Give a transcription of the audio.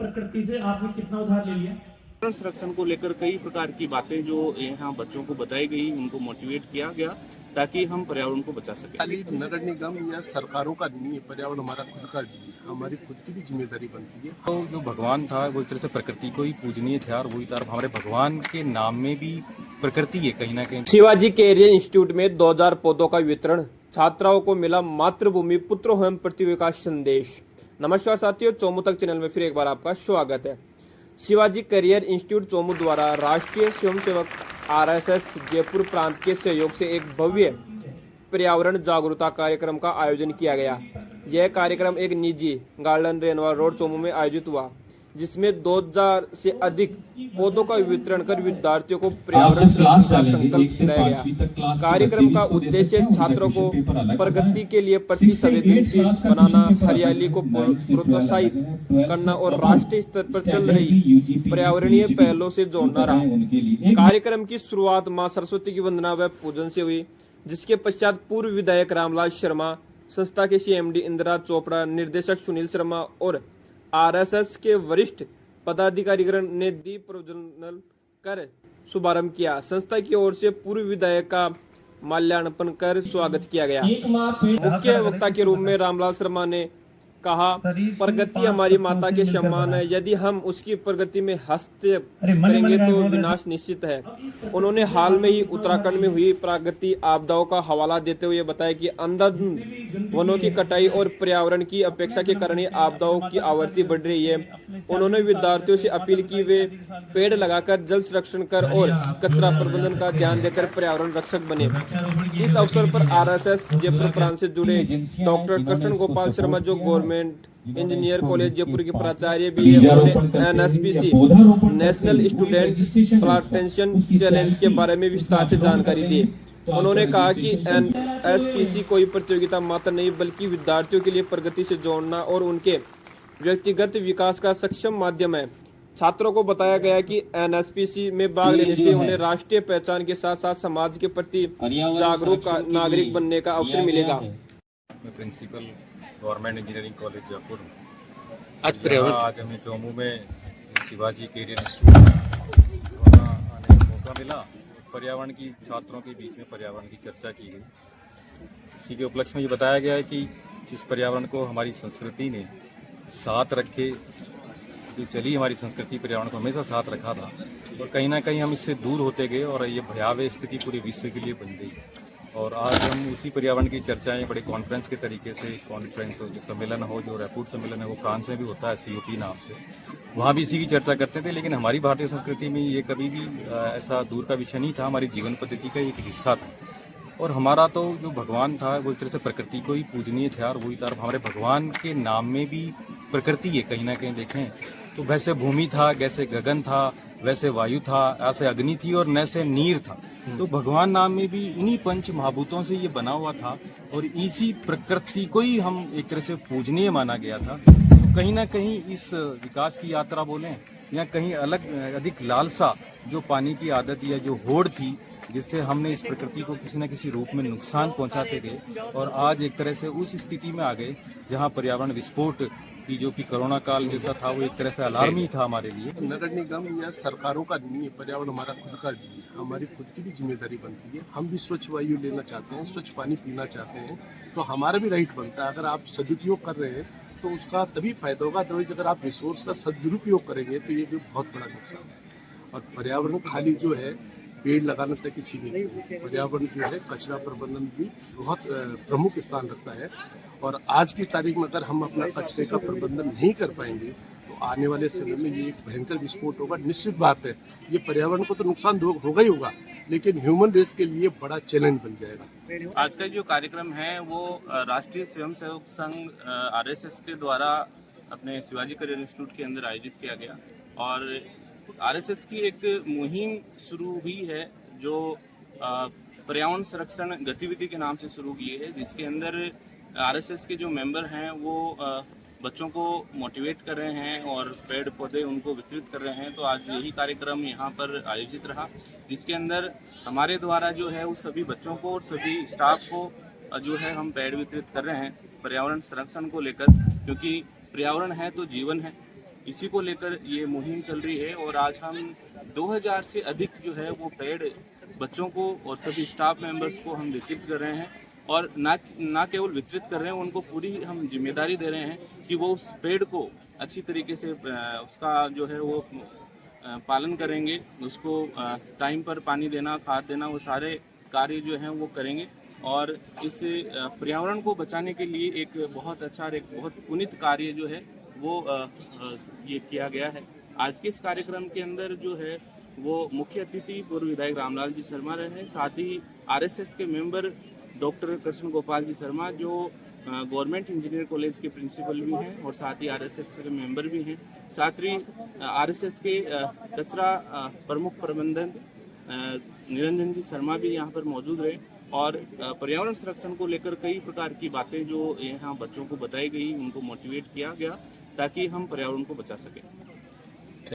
प्रकृति से आपने कितना उधार ले लिया? संरक्षण को लेकर कई प्रकार की बातें जो यहाँ बच्चों को बताई गई, उनको मोटिवेट किया गया ताकि हम पर्यावरण को बचा सकें। खाली नगर निगम या सरकारों का नहीं है, पर्यावरण हमारा खुद का भी है, हमारी खुद की भी जिम्मेदारी बनती है। तो जो भगवान था वो एक तरह से प्रकृति को ही पूजनीय था और वही तरह हमारे भगवान के नाम में भी प्रकृति है कहीं ना कहीं। शिवाजी कैरियर इंस्टीट्यूट में 2000 पौधों का वितरण, छात्राओं को मिला मातृभूमि पुत्र होम पृथ्वी का संदेश। नमस्कार साथियों, चोमू तक चैनल में फिर एक बार आपका स्वागत है। शिवाजी कैरियर इंस्टीट्यूट चोमू द्वारा राष्ट्रीय स्वयंसेवक आरएसएस जयपुर प्रांत के सहयोग से एक भव्य पर्यावरण जागरूकता कार्यक्रम का आयोजन किया गया। यह कार्यक्रम एक निजी गार्डन रेनवा रोड चोमू में आयोजित हुआ, जिसमें 2000 से अधिक पौधों का वितरण कर विद्यार्थियों को पर्यावरण संरक्षण का संकल्प दिलाया गया। कार्यक्रम का उद्देश्य छात्रों को प्रगति के लिए प्रति संवेदनशील बनाना, हरियाली को प्रोत्साहित करना और राष्ट्रीय स्तर पर चल रही पर्यावरणीय पहलों से जोड़ना रहा। कार्यक्रम की शुरुआत मां सरस्वती की वंदना व पूजन से हुई, जिसके पश्चात पूर्व विधायक रामलाल शर्मा, संस्था के सीएमडी इंदिरा चोपड़ा, निर्देशक सुनील शर्मा और आरएसएस के वरिष्ठ पदाधिकारीगण ने दीप प्रज्वलन कर शुभारंभ किया। संस्था की ओर से पूर्व विधायक का माल्यार्पण कर स्वागत किया गया। मुख्य वक्ता के रूप में रामलाल शर्मा ने कहा, प्रगति हमारी माता के समान है, यदि हम उसकी प्रगति में हस्तक्षेप करेंगे तो विनाश निश्चित है। उन्होंने हाल में ही उत्तराखंड में हुई प्राकृतिक आपदाओं का हवाला देते हुए बताया कि अंधाधुंध वनों की कटाई और पर्यावरण की अपेक्षा के कारण आपदाओं की आवृत्ति बढ़ रही है। उन्होंने विद्यार्थियों से अपील की वे पेड़ लगाकर जल संरक्षण कर और कचरा प्रबंधन का ध्यान देकर पर्यावरण रक्षक बने। इस अवसर पर आरएसएस जयपुर प्रांत से जुड़े डॉक्टर कृष्ण गोपाल शर्मा, जो गवर्नमेंट इंजीनियर कॉलेज जयपुर के प्राचार्य भी है, उन्होंने एनएसपीसी नेशनल स्टूडेंट प्लांटेशन चैलेंज के बारे में विस्तार से जानकारी दी। उन्होंने कहा कि एनएसपीसी कोई प्रतियोगिता मात्र नहीं, बल्कि विद्यार्थियों के लिए प्रगति से जोड़ना और उनके व्यक्तिगत विकास का सक्षम माध्यम है। छात्रों को बताया गया कि एनएसपीसी में भाग लेने से उन्हें राष्ट्रीय पहचान के साथ साथ समाज के प्रति जागरूक नागरिक बनने का अवसर मिलेगा। मैं principal government engineering college Jaipur. आज हमें चोमू में शिवाजी कैरियर इंस्टीट्यूट आने का मौका मिला। पर्यावरण की छात्रों के बीच में पर्यावरण की चर्चा की गई। इसी के उपलक्ष्य में ये बताया गया है कि जिस पर्यावरण को हमारी संस्कृति ने साथ रखे, जो चली हमारी संस्कृति पर्यावरण को हमेशा साथ रखा था, और कहीं ना कहीं हम इससे दूर होते गए और ये भयावह स्थिति पूरे विश्व के लिए बन गई। और आज हम उसी पर्यावरण की चर्चाएं बड़े कॉन्फ्रेंस के तरीके से, कॉन्फ्रेंस हो, जो सम्मेलन हो, जो रैपूट सम्मेलन है वो फ्रांस में भी होता है COP नाम से, वहाँ भी इसी की चर्चा करते थे। लेकिन हमारी भारतीय संस्कृति में ये कभी भी ऐसा दूर का विषय नहीं था, हमारी जीवन पद्धति का एक हिस्सा था। और हमारा तो जो भगवान था वो एक तरह से प्रकृति को ही पूजनीय था और वही तरह हमारे भगवान के नाम में भी प्रकृति है कहीं ना कहीं। देखें तो वैसे भूमि था, जैसे गगन था, वैसे वायु था, ऐसे अग्नि थी और नैसे नीर था। तो भगवान नाम में भी इन्हीं पंच महाभूतों से ये बना हुआ था और इसी प्रकृति को ही हम एक तरह से पूजनीय माना गया था। तो कहीं ना कहीं इस विकास की यात्रा बोलें या कहीं अधिक लालसा, जो पानी की आदत या जो होड़ थी, जिससे हमने इस प्रकृति को किसी न किसी रूप में नुकसान पहुंचाते गए और आज एक तरह से उस स्थिति में आ गए जहां पर्यावरण विस्फोट की, जो कि कोरोना काल जैसा था, वो एक तरह से अलार्म ही था हमारे लिए। नगर निगम या सरकारों का नहीं है, पर्यावरण हमारा खुद का भी है, हमारी खुद की भी जिम्मेदारी बनती है। हम भी स्वच्छ वायु लेना चाहते हैं, स्वच्छ पानी पीना चाहते हैं, तो हमारा भी राइट बनता है। अगर आप सदुपयोग कर रहे हैं तो उसका तभी फायदा होगा, अदरवाइज अगर आप रिसोर्स का सदुपयोग करेंगे तो ये भी बहुत बड़ा नुकसान है। और पर्यावरण खाली जो है पेड़ लगाने तक ही सीमित है, पर्यावरण जो है कचरा प्रबंधन भी बहुत प्रमुख स्थान रखता है। और आज की तारीख में अगर हम अपना कचरे का प्रबंधन नहीं कर पाएंगे तो आने वाले समय में ये एक भयंकर विस्फोट होगा। निश्चित बात है, ये पर्यावरण को तो नुकसान होगा ही होगा, लेकिन ह्यूमन रेस के लिए बड़ा चैलेंज बन जाएगा। आज का जो कार्यक्रम है वो राष्ट्रीय स्वयंसेवक संघ RSS के द्वारा अपने शिवाजी कैरियर इंस्टीट्यूट के अंदर आयोजित किया गया। और RSS की एक मुहिम शुरू हुई है जो पर्यावरण संरक्षण गतिविधि के नाम से शुरू की है, जिसके अंदर RSS के जो मेंबर हैं वो बच्चों को मोटिवेट कर रहे हैं और पेड़ पौधे उनको वितरित कर रहे हैं। तो आज यही कार्यक्रम यहाँ पर आयोजित रहा, जिसके अंदर हमारे द्वारा जो है उस सभी बच्चों को और सभी स्टाफ को जो है हम पेड़ वितरित कर रहे हैं पर्यावरण संरक्षण को लेकर, क्योंकि पर्यावरण है तो जीवन है इसी को लेकर ये मुहिम चल रही है। और आज हम 2000 से अधिक जो है वो पेड़ बच्चों को और सभी स्टाफ मेंबर्स को हम वितरित कर रहे हैं। और ना केवल वितरित कर रहे हैं, उनको पूरी हम जिम्मेदारी दे रहे हैं कि वो उस पेड़ को अच्छी तरीके से उसका जो है वो पालन करेंगे, उसको टाइम पर पानी देना, खाद देना, वो सारे कार्य जो हैं वो करेंगे। और इस पर्यावरण को बचाने के लिए एक बहुत अच्छा और एक बहुत पुनीत कार्य जो है वो ये किया गया है। आज के इस कार्यक्रम के अंदर जो है वो मुख्य अतिथि पूर्व विधायक रामलाल जी शर्मा रहे हैं, साथ ही आरएसएस के मेंबर डॉक्टर कृष्ण गोपाल जी शर्मा जो गवर्नमेंट इंजीनियर कॉलेज के प्रिंसिपल भी हैं और साथ ही आरएसएस के मेंबर भी हैं। साथ ही आरएसएस के कचरा प्रमुख प्रबंधक निरंजन जी शर्मा भी यहाँ पर मौजूद रहे। और पर्यावरण संरक्षण को लेकर कई प्रकार की बातें जो यहाँ बच्चों को बताई गई, उनको मोटिवेट किया गया ताकि हम पर्यावरण को बचा सकें।